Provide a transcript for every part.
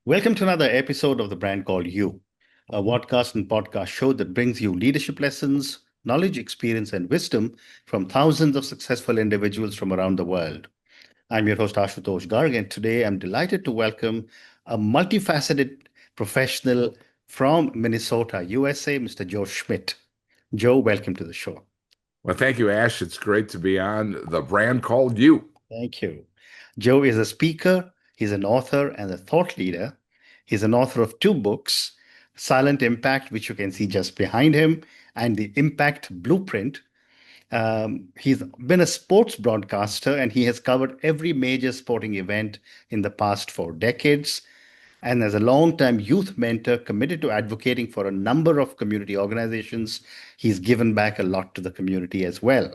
Welcome to another episode of The Brand Called You, a podcast and podcast show that brings you leadership lessons, knowledge, experience, and wisdom from thousands of successful individuals from around the world. I'm your host, Ashutosh Garg, and today I'm delighted to welcome a multifaceted professional from Minnesota, USA, Mr. Joe Schmit. Joe, welcome to the show. Well, thank you, Ash. It's great to be on the brand called you. Thank you. Joe is a speaker, he's an author and a thought leader. He's an author of two books, Silent Impact, which you can see just behind him, and The Impact Blueprint. He's been a sports broadcaster and he has covered every major sporting event in the past 4 decades. And as a long-time youth mentor committed to advocating for a number of community organizations, he's given back a lot to the community as well.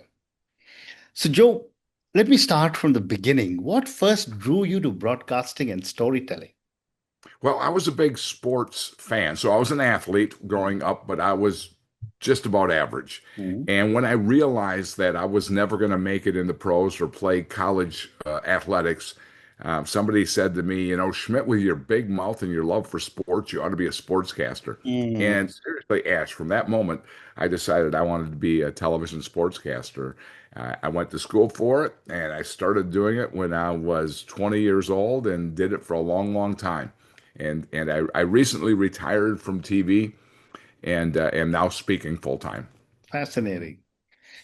So, Joe, let me start from the beginning. What first drew you to broadcasting and storytelling? Well, I was a big sports fan. So I was an athlete growing up, but I was just about average. Mhm. And when I realized that I was never going to make it in the pros or play college athletics, somebody said to me, Schmidt, with your big mouth and your love for sports, you ought to be a sportscaster. Mm, And seriously, Ash, from that moment, I decided I wanted to be a television sportscaster. I went to school for it, and I started doing it when I was 20 years old and did it for a long, long time. And I recently retired from TV and am now speaking full time. fascinating.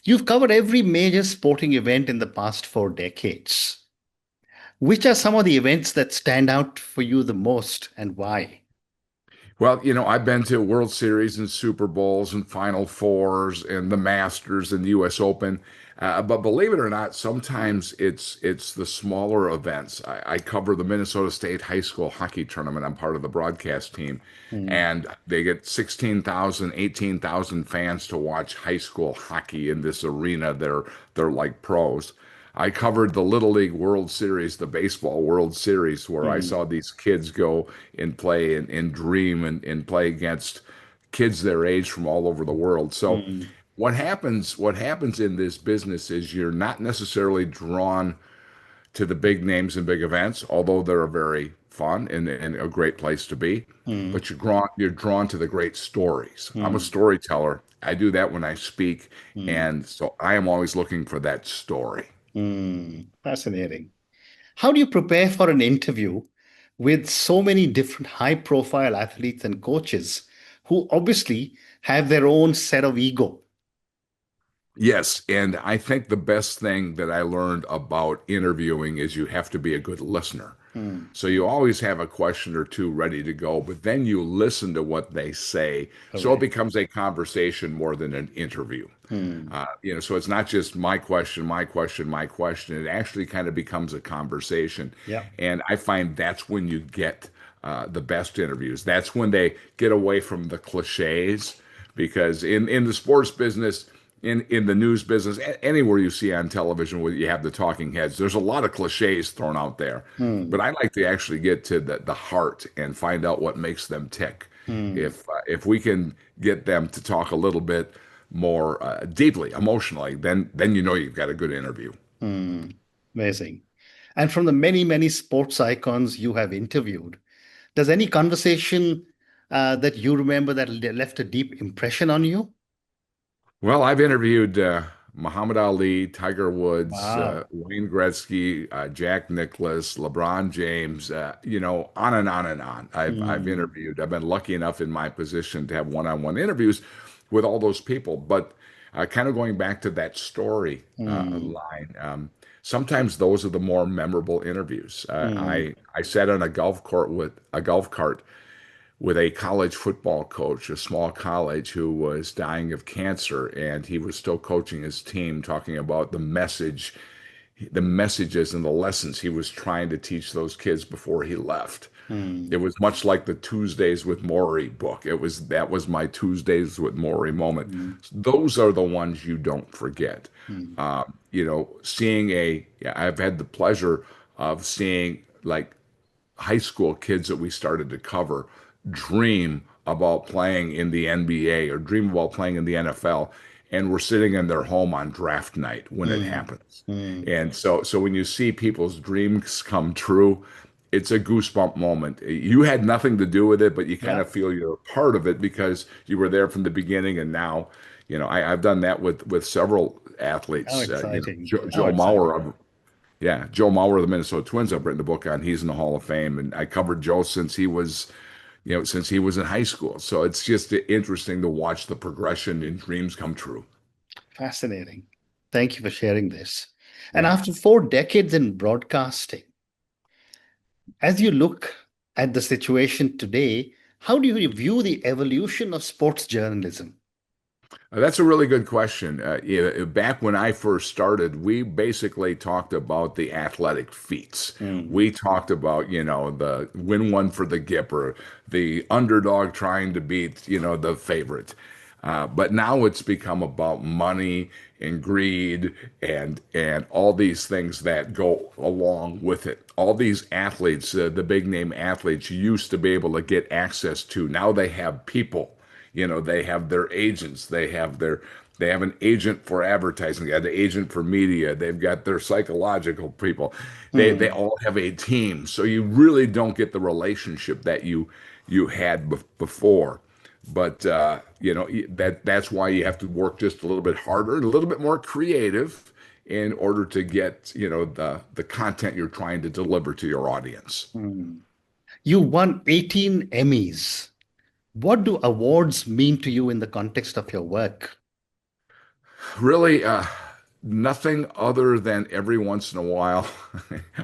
You've covered every major sporting event in the past 4 decades. Which are some of the events that stand out for you the most and why? Well, I've been to World Series and Super Bowls and Final Fours and the Masters and the U.S. Open. But believe it or not, sometimes it's the smaller events. I cover the Minnesota State High School Hockey Tournament. I'm part of the broadcast team, Mm, and they get 16,000, 18,000 fans to watch high school hockey in this arena. They're like pros. I covered the Little League World Series, the baseball World Series, where I mm, saw these kids go and play and dream and play against kids their age from all over the world. So mm, what happens in this business is you're not necessarily drawn to the big names and big events, although they're very fun and a great place to be. mm, But you're drawn to the great stories. I'm a mm, storyteller. I do that when I speak, mm, and so I am always looking for that story. Fascinating. How do you prepare for an interview with so many different high-profile athletes and coaches who obviously have their own set of ego? Yes, and I think the best thing that I learned about interviewing is you have to be a good listener. Hmm, So you always have a question or two ready to go, but then you listen to what they say. So it correct. becomes a conversation more than an interview. Hmm, So it's not just my question, my question, my question. It actually kind of becomes a conversation. yeah. And I find that's when you get the best interviews. That's when they get away from the cliches, because in the sports business, in the news business, anywhere you see on television where you have the talking heads, there's a lot of cliches thrown out there. Hmm, But I like to actually get to the heart and find out what makes them tick. hmm, If we can get them to talk a little bit more deeply, emotionally, then you've got a good interview. hmm. Amazing. And from the many, many sports icons you have interviewed, does any conversation that you remember that left a deep impression on you? Well, I've interviewed Muhammad Ali, Tiger Woods, Wow. Wayne Gretzky, Jack Nicklaus, LeBron James, on and on and on. I've Hmm, interviewed. I've been lucky enough in my position to have one-on-one interviews with all those people. But kind of going back to that story hmm, line, sometimes those are the more memorable interviews. hmm, I sat on a golf cart with a college football coach, a small college, who was dying of cancer, and he was still coaching his team, talking about the messages and the lessons he was trying to teach those kids before he left. It hmm, was much like the Tuesdays with Maury book. That was my Tuesdays with Maury moment. hmm, Those are the ones you don't forget. hmm, I've had the pleasure of seeing, like, high school kids that we started to cover dream about playing in the NBA or dream about playing in the NFL, and we're sitting in their home on draft night when it hmm, happens. hmm, And so when you see people's dreams come true, it's a goosebump moment. You had nothing to do with it, but you kind Yeah. of feel you're a part of it because you were there from the beginning. And now, I've done that with several How athletes. exciting. How Joe exciting. Mauer, yeah, Joe Mauer of the Minnesota Twins. I've written a book on. He's in the Hall of Fame, and I covered Joe since he was in high school. So it's just interesting to watch the progression and dreams come true. Fascinating. Thank you for sharing this. And Yeah. after 4 decades in broadcasting, as you look at the situation today, how do you view the evolution of sports journalism? That's a really good question. Yeah, back when I first started, we basically talked about the athletic feats. Mm, We talked about, the win one for the Gipper, the underdog trying to beat, the favorite. But now it's become about money and greed and all these things that go along with it. All these athletes, the big name athletes, used to be able to get access to. Now they have people. They have their agents, they have an agent for advertising, they have an agent for media, they've got their psychological people, they mm, all have a team, so you really don't get the relationship that you had before. But that's why you have to work just a little bit harder, a little bit more creative, in order to get the content you're trying to deliver to your audience. mm. You won 18 Emmys. What do awards mean to you in the context of your work? Really, nothing other than every once in a while.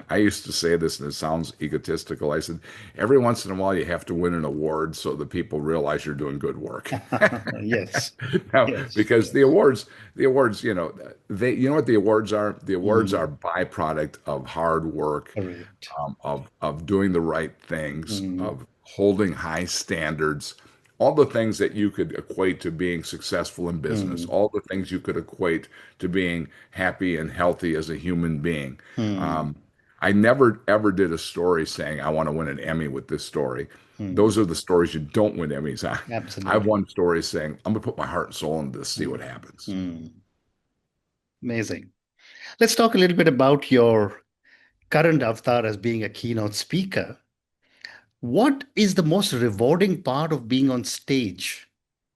I used to say this, and it sounds egotistical. I said, every once in a while, you have to win an award so that people realize you're doing good work. Yes, Now, yes, because the awards, you know what the awards are? The awards mm, are byproduct of hard work, correct. of doing the right things, Mm, of holding high standards, all the things that you could equate to being successful in business, mm, all the things you could equate to being happy and healthy as a human being. mm, Um, I never ever did a story saying I want to win an Emmy with this story. mm. Those are the stories you don't win Emmys on. I've Absolutely. won stories saying I'm gonna put my heart and soul into this, see what Mm, happens. mm. Amazing. Let's talk a little bit about your current avatar as being a keynote speaker. What is the most rewarding part of being on stage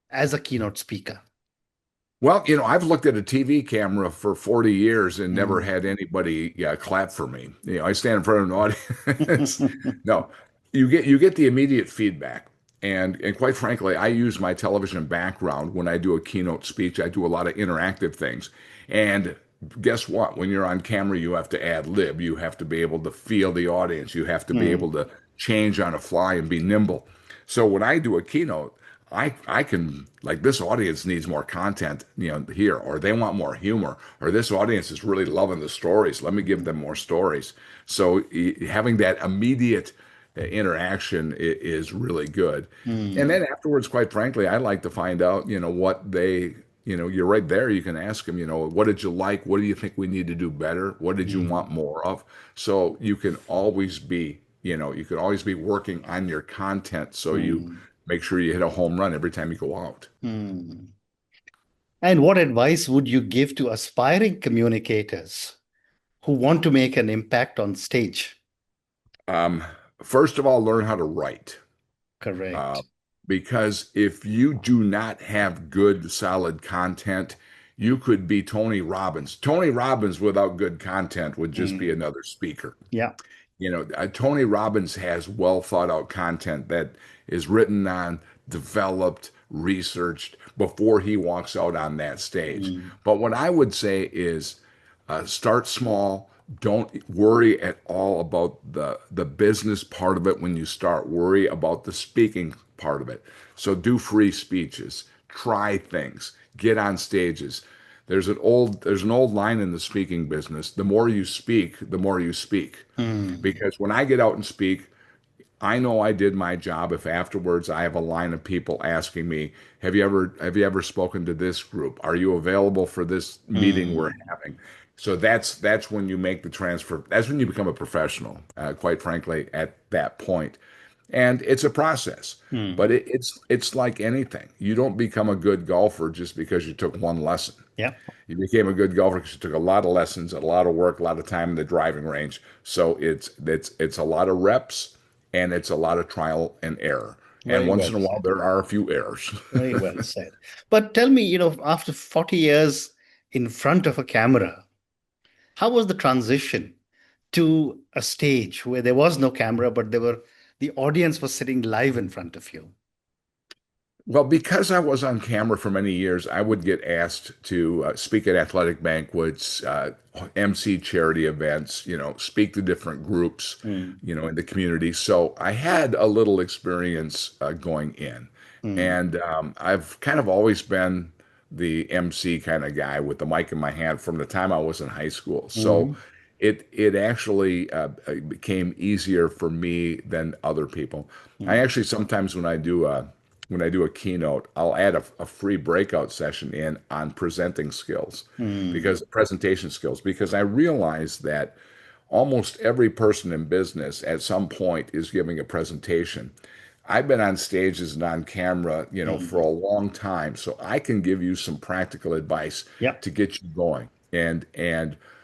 as a keynote speaker? Well, I've looked at a TV camera for 40 years and never Mm. had anybody, yeah, clap for me. I stand in front of an audience. No, you get the immediate feedback. And quite frankly, I use my television background when I do a keynote speech. I do a lot of interactive things. And guess what? When you're on camera, you have to ad lib. You have to be able to feel the audience. You have to be able Mm, to change on a fly and be nimble. So when I do a keynote, I can, like, this audience needs more content, here, or they want more humor, or this audience is really loving the stories. Let me give them more stories. So having that immediate interaction is really good. And mm, then afterwards, quite frankly, I like to find out, what you're right there. You can ask them, what did you like? What do you think we need to do better? What did you mm, want more of? So you can always be working on your content so you mm, make sure you hit a home run every time you go out. mm. And what advice would you give to aspiring communicators who want to make an impact on stage? Um, First of all, learn how to write. Uh, Correct. because if you do not have good, solid content, you could be Tony Robbins. Tony Robbins without good content would just be Mm, another speaker. yeah. Tony Robbins has well thought out content that is written on, developed, researched before he walks out on that stage. Mm, But what I would say is start small. Don't worry at all about the business part of it when you start. Worry about the speaking part of it. So do free speeches, try things, get on stages. There's an old line in the speaking business. The more you speak, the more you speak. mm, Because when I get out and speak, I know I did my job if afterwards I have a line of people asking me, have you ever spoken to this group? Are you available for this meeting we're mm, having? So that's when you make the transfer. That's when you become a professional, quite frankly, at that point. And it's a process, Hmm. but it's like anything. You don't become a good golfer just because you took one lesson. Yeah. You became a good golfer because you took a lot of lessons, a lot of work, a lot of time in the driving range. So it's a lot of reps and it's a lot of trial and error. And Very once well in a while said. there are a few errors. Very well said. But tell me, after 40 years in front of a camera, how was the transition to a stage where there was no camera, but the audience was sitting live in front of you? Well, because I was on camera for many years, I would get asked to speak at athletic banquets, MC charity events, speak to different groups, Mm, in the community. So I had a little experience going in. mm, And I've kind of always been the MC kind of guy with the mic in my hand from the time I was in high school. So mm, it actually became easier for me than other people. I mm, actually sometimes when I do a keynote, I'll add a free breakout session in on presenting skills mm, because presentation skills, because I realize that almost every person in business at some point is giving a presentation. I've been on stages and on camera, for a mm. long time, so I can give you some practical advice Yep. to get you going and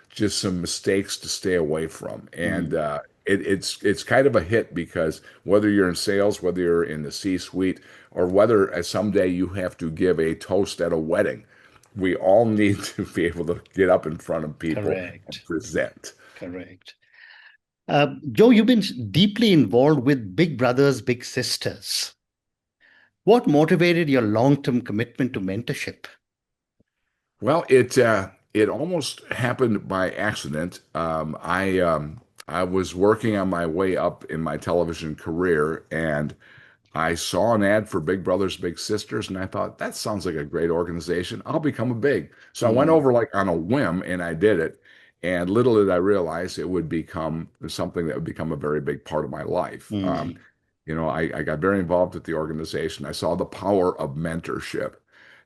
just some mistakes to stay away from. And Mm, it's kind of a hit because whether you're in sales, whether you're in the C-suite, or whether someday you have to give a toast at a wedding, we all need to be able to get up in front of people and correct. present. Correct. Joe, you've been deeply involved with Big Brothers, Big Sisters. What motivated your long-term commitment to mentorship? Well, it almost happened by accident. I was working on my way up in my television career, and I saw an ad for Big Brothers Big Sisters, and I thought that sounds like a great organization. I'll become a big. So I went Mm, over like on a whim, and I did it. And little did I realize it would become something that would become a very big part of my life. mm, I got very involved with the organization. I saw the power of mentorship.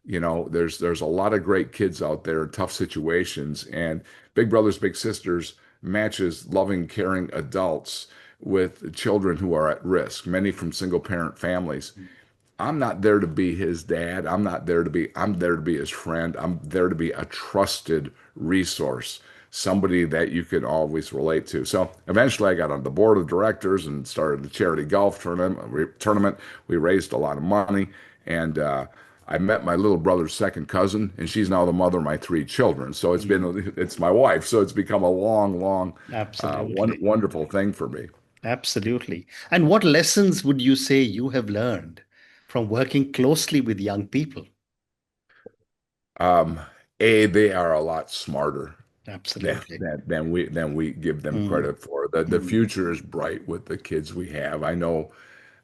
There's a lot of great kids out there in tough situations, and Big Brothers Big Sisters matches loving, caring adults with children who are at risk, many from single parent families. I'm not there to be his dad. I'm there to be his friend. I'm there to be a trusted resource, somebody that you can always relate to. So eventually I got on the board of directors and started the charity golf tournament. We raised a lot of money, and I met my little brother's second cousin, and she's now the mother of my three children. So mm. it's my wife. So it's become a long, long, Absolutely. wonderful thing for me. Absolutely. And what lessons would you say you have learned from working closely with young people? Um, they are a lot smarter than Absolutely. than we give them Mm, credit for. The mm, future is bright with the kids we have. I know.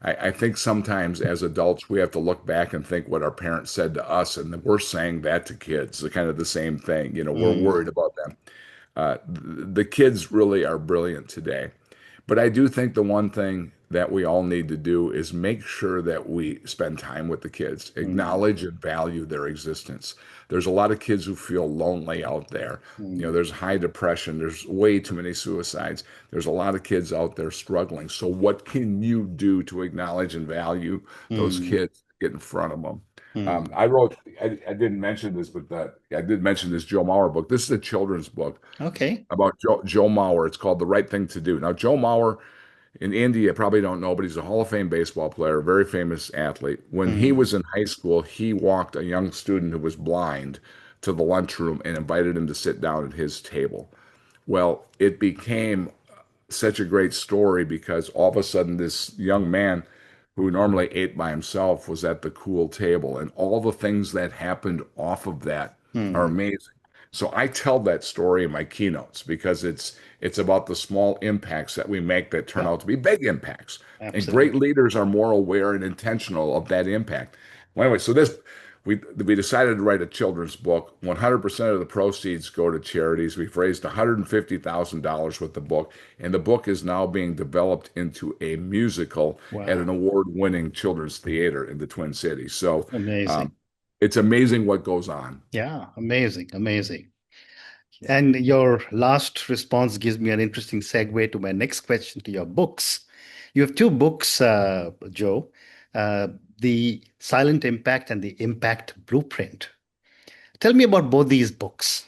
I think sometimes as adults we have to look back and think what our parents said to us, and we're saying that to kids. They're kind of the same thing. We're worried mm, about them. The kids really are brilliant today. But I do think the one thing that we all need to do is make sure that we spend time with the kids, mm, acknowledge and value their existence. There's a lot of kids who feel lonely out there. mm, There's high depression, there's way too many suicides. There's a lot of kids out there struggling. So what can you do to acknowledge and value those mm, kids, get in front of them? mm. I didn't mention this, but I did mention this Joe Mauer book. This is a children's book Okay. about Joe Mauer. It's called The Right Thing to Do. Now, Joe Mauer in India probably don't know, but he's a Hall of Fame baseball player, a very famous athlete. When he Mm, was in high school, he walked a young student who was blind to the lunchroom and invited him to sit down at his table. Well, it became such a great story because all of a sudden this young man who normally ate by himself was at the cool table, and all the things that happened off of that are mm. amazing. So I tell that story in my keynotes because it's about the small impacts that we make that turn Yeah, out to be big impacts. And great absolutely. leaders are more aware and intentional of that impact. Well, anyway, so this we decided to write a children's book. 100% of the proceeds go to charities. We've raised $150,000 with the book, and the book is now being developed into a musical at an Wow. award-winning children's theater in the Twin Cities. So Amazing. um, it's amazing what goes on. Yeah, amazing. Amazing. And your last response gives me an interesting segue to my next question to your books. You have two books, Joe, uh, The Silent Impact and The Impact Blueprint. Tell me about both these books.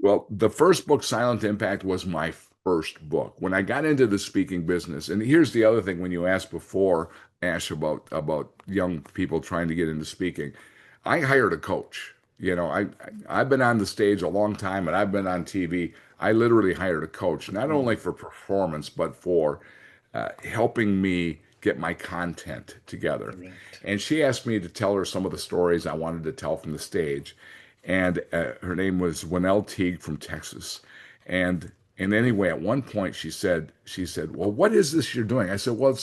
Well, the first book, Silent Impact, was my first book. When I got into the speaking business, and here's the other thing when you asked before, Ash, about young people trying to get into speaking, I hired a coach. I've been on the stage a long time and I've been on TV. I literally hired a coach, not only for performance, but for helping me get my content together. Correct. And she asked me to tell her some of the stories I wanted to tell from the stage. And her name was Winnell Teague from Texas. And anyway, at one point she said, "Well, what is this you're doing?" I said, "Well,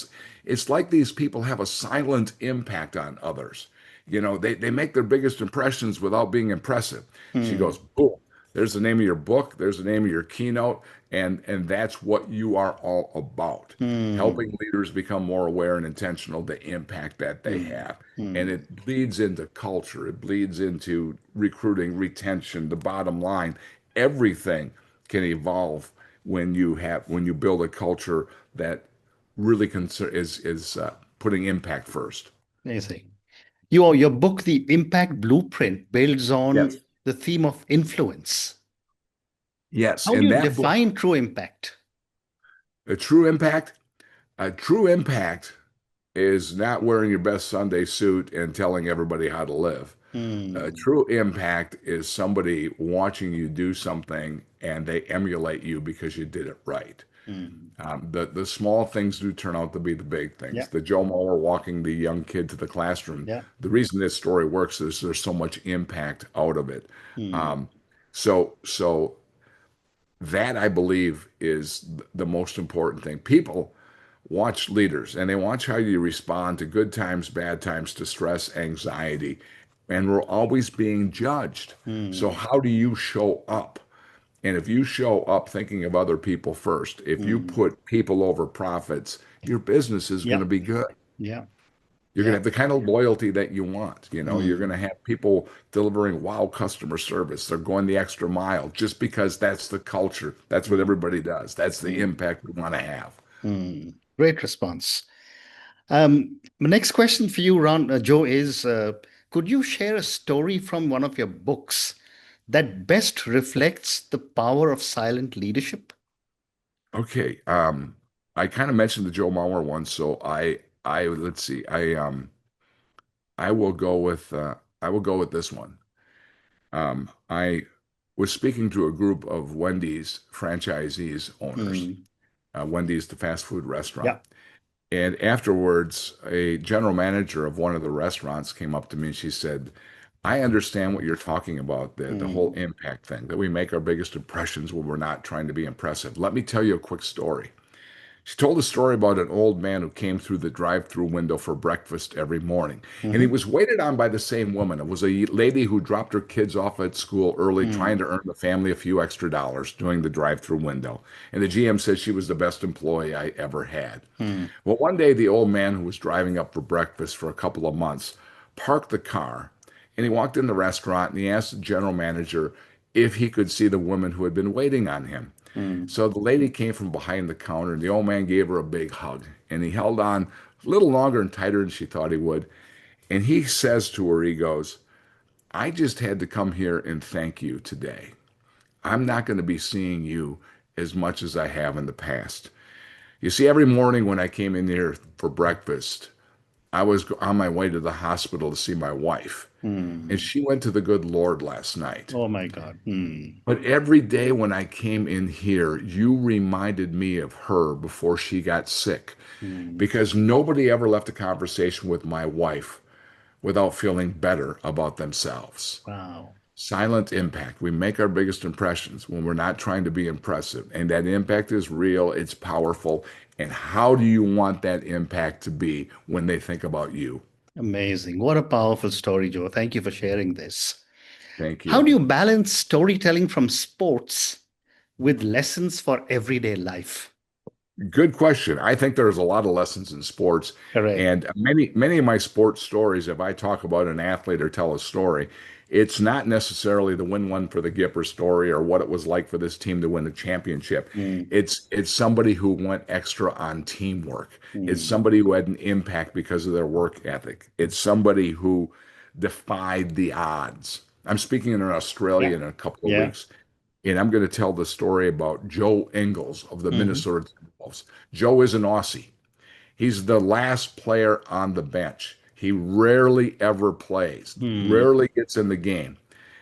it's like these people have a silent impact on others. They make their biggest impressions without being impressive." She Hmm. goes, "Boom. There's the name of your book. There's the name of your keynote, and that's what you are all about. Hmm. Helping leaders become more aware and intentional the impact that they Hmm. have." And Hmm. it bleeds into culture. It bleeds into recruiting, retention, the bottom line. Everything can evolve when you build a culture that really is putting impact first. Amazing. Your book, The Impact Blueprint, builds on Yes. the theme of influence. Yes, How do in you that book, define true impact? a true impact, a true impact is not wearing your best Sunday suit and telling everybody how to live. A Hmm. true impact is somebody watching you do something and they emulate you because you did it right. Hmm. The small things do turn out to be the big things. Yeah. The Joe Mower walking the young kid to the classroom. Yeah. The reason this story works is there's so much impact out of it. Hmm. Um, so that I believe is the most important thing. People watch leaders and they watch how you respond to good times, bad times, to stress, anxiety, and we're always being judged. So Hmm. how do you show up? And if you show up thinking of other people first, if you Hmm. put people over profits, your business is going Yeah. to be good. Yeah. You're going Yeah. to have the kind of loyalty that you want. You're going Hmm. to have people delivering wow customer service. They're going the extra mile just because that's the culture. That's what Hmm. everybody does. That's the Hmm. impact we want to have. Hmm. Great response. My next question for you, Joe, is could you share a story from one of your books that best reflects the power of silent leadership? Okay. I kind of mentioned the Joe Mauer one, so I let's see. I will go with this one. I was speaking to a group of Wendy's franchisees owners, Hmm. Wendy's, the fast food restaurant. Yeah. And afterwards, a general manager of one of the restaurants came up to me and she said, "I understand what you're talking about, the whole Hmm. impact thing, that we make our biggest impressions when we're not trying to be impressive. Let me tell you a quick story." She told a story about an old man who came through the drive-through window for breakfast every morning. And he Hmm. was waited on by the same woman. It was a lady who dropped her kids off at school early, trying Hmm. to earn the family a few extra dollars doing the drive-through window. And the GM said she was the best employee I ever had. Hmm. Well, one day, the old man who was driving up for breakfast for a couple of months parked the car and he walked in the restaurant and he asked the general manager if he could see the woman who had been waiting on him. Hmm. So the lady came from behind the counter and the old man gave her a big hug and he held on a little longer and tighter than she thought he would. And he says to her, he goes, "I just had to come here and thank you today. I'm not going to be seeing you as much as I have in the past. You see, every morning when I came in here for breakfast, I was on my way to the hospital to see my wife, and Hmm. she went to the good Lord last night. Oh my God. Hmm. But every day when I came in here, you reminded me of her before she got sick, Hmm. because nobody ever left a conversation with my wife without feeling better about themselves." Wow. Silent impact. We make our biggest impressions when we're not trying to be impressive. And that impact is real, it's powerful. And how do you want that impact to be when they think about you? Amazing. What a powerful story, Joe. Thank you for sharing this. Thank How do you. you balance storytelling from sports with lessons for everyday life? Good question. I think there's a lot of lessons in sports, Correct. and many of my sports stories, if I talk about an athlete or tell a story, It's not necessarily the win one for the Gipper story or what it was like for this team to win the championship. Mm, It's somebody who went extra on teamwork. It's mm. somebody who had an impact because of their work ethic. It's somebody who defied the odds. I'm speaking in Yeah. Australia in a couple of Yeah. weeks, and I'm going to tell the story about Joe Ingles of the Hmm. Minnesota Timberwolves. Joe is an Aussie. He's the last player on the bench. He rarely ever plays, Hmm. rarely gets in the game,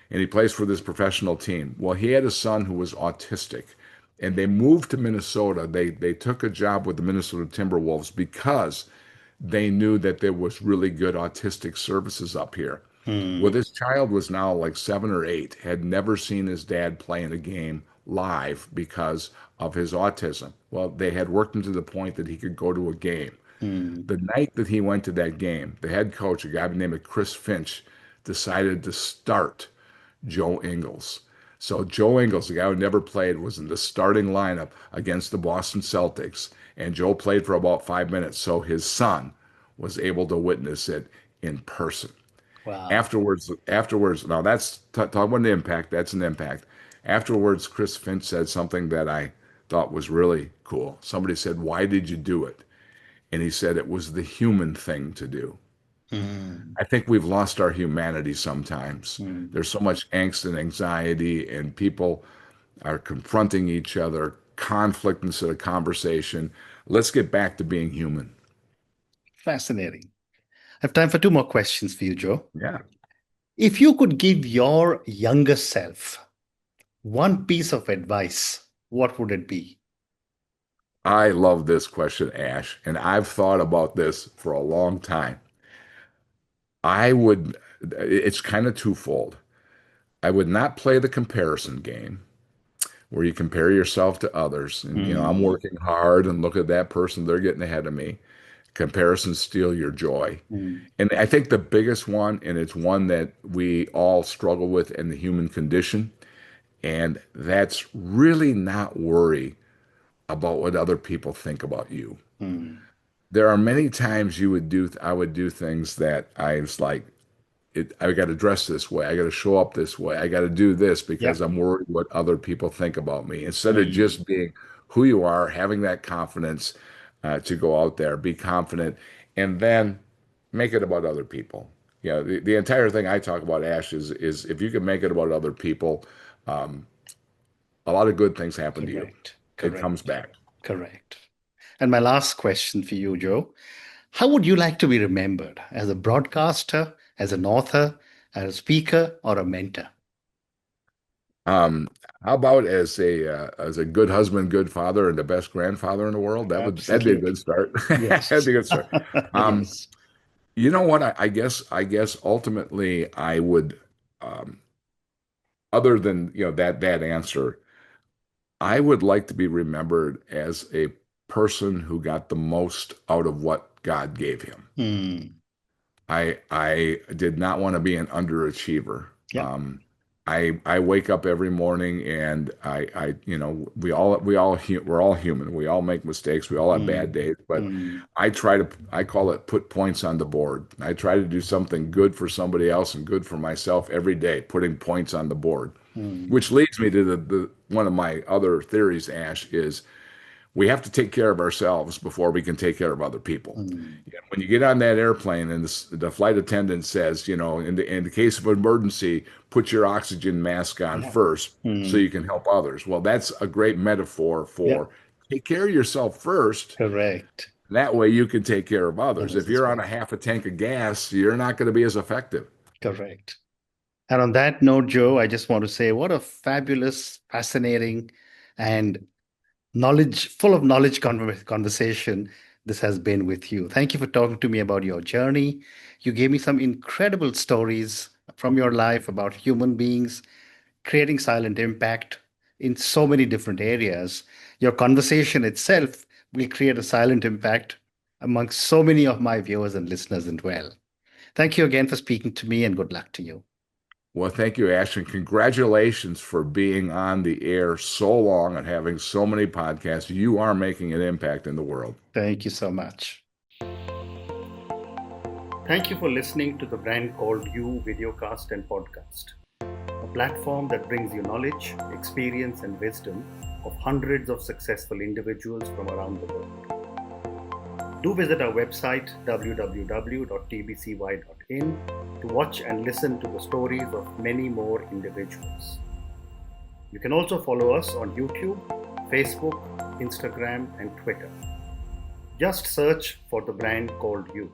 and he plays for this professional team. Well, he had a son who was autistic, and they moved to Minnesota. They took a job with the Minnesota Timberwolves because they knew that there was really good autistic services up here. Well, Hmm. this child was now like 7 or 8, had never seen his dad play in a game live because of his autism. Well, they had worked him to the point that he could go to a game. Hmm. The night that he went to that game, the head coach, a guy named Chris Finch, decided to start Joe Ingles. So Joe Ingles, the guy who never played, was in the starting lineup against the Boston Celtics, and Joe played for about 5 minutes. So his son was able to witness it in person. Wow. Afterwards, now that's talk about an impact. That's an impact. Afterwards, Chris Finch said something that I thought was really cool. Somebody said, "Why did you do it?" And he said it was the human thing to do. Hmm. I think we've lost our humanity sometimes. Hmm. There's so much angst and anxiety, and people are confronting each other, conflict instead of conversation. Let's get back to being human. Fascinating. I have time for two more questions for you, Joe. Yeah. If you could give your younger self one piece of advice, what would it be? I love this question, Ash, and I've thought about this for a long time. I would, it's kind of twofold. I would not play the comparison game where you compare yourself to others. And, I'm Hmm. working hard and look at that person, they're getting ahead of me. Comparisons steal your joy. Hmm. And I think the biggest one, and it's one that we all struggle with in the human condition, and that's really not worry about what other people think about you. Hmm. There are many times I would do things that I was like, I got to dress this way. I got to show up this way. I got to do this Yeah. because I'm worried what other people think about me. Instead of Hmm. just being who you are, having that confidence to go out there, be confident, and then make it about other people. The entire thing I talk about, Ash, is if you can make it about other people, um, a lot of good things happen to you. Correct. It comes Correct. back. Correct. And my last question for you, Joe. How would you like to be remembered? As a broadcaster, as an author, as a speaker, or a mentor? Um, how about as a good husband, good father, and the best grandfather in the world? That'd be a good Absolutely. start. That'd Yes. be a good start. Um, Yes. you know what? I guess ultimately I would, um, other than that answer, I would like to be remembered as a person who got the most out of what God gave him. Hmm. I did not want to be an underachiever. Yeah. I wake up every morning and we're all human. We all make mistakes. We all have bad Hmm. days, but Hmm. I call it put points on the board. I try to do something good for somebody else and good for myself every day, putting points on the board. Hmm. Which leads me to the one of my other theories, Ash, is we have to take care of ourselves before we can take care of other people. Hmm. When you get on that airplane and the flight attendant says, in the case of emergency, put your oxygen mask on Yeah. first so Hmm. you can help others. Well, that's a great metaphor Yeah. for take care of yourself first. Correct. That way you can take care of others. Others If as you're on well. a half a tank of gas, you're not going to be as effective. Correct. And on that note, Joe, I just want to say what a fabulous, fascinating, and full of knowledge conversation this has been with you. Thank you for talking to me about your journey. You gave me some incredible stories from your life about human beings creating silent impact in so many different areas. Your conversation itself will create a silent impact amongst so many of my viewers and listeners as well. Thank you again for speaking to me and good luck to you. Well, thank you, Ashton. Congratulations for being on the air so long and having so many podcasts. You are making an impact in the world. Thank you so much. Thank you for listening to the Brand Called You videocast and podcast, a platform that brings you knowledge, experience, and wisdom of hundreds of successful individuals from around the world. Do visit our website www.tbcy.in to watch and listen to the stories of many more individuals. You can also follow us on YouTube, Facebook, Instagram, and Twitter. Just search for the Brand Called You.